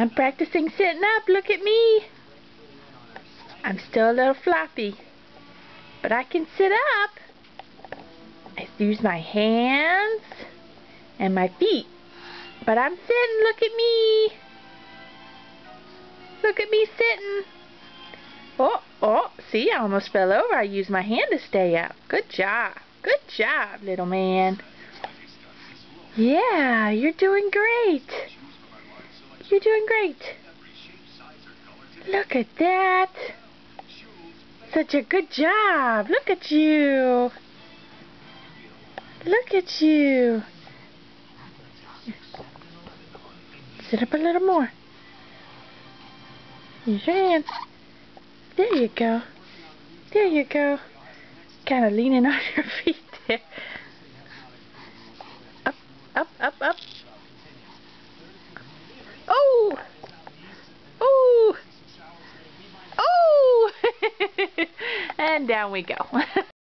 I'm practicing sitting up. Look at me. I'm still a little floppy, but I can sit up. I use my hands and my feet, but I'm sitting. Look at me. Look at me sitting. Oh, see, I almost fell over. I used my hand to stay up. Good job. Good job, little man. Yeah, you're doing great. You're doing great. Look at that. Such a good job. Look at you. Look at you. Sit up a little more. Use your hands. There you go. There you go. Kind of leaning on your feet there. Up, up, up, up. Oh! Oh! Oh! And down we go.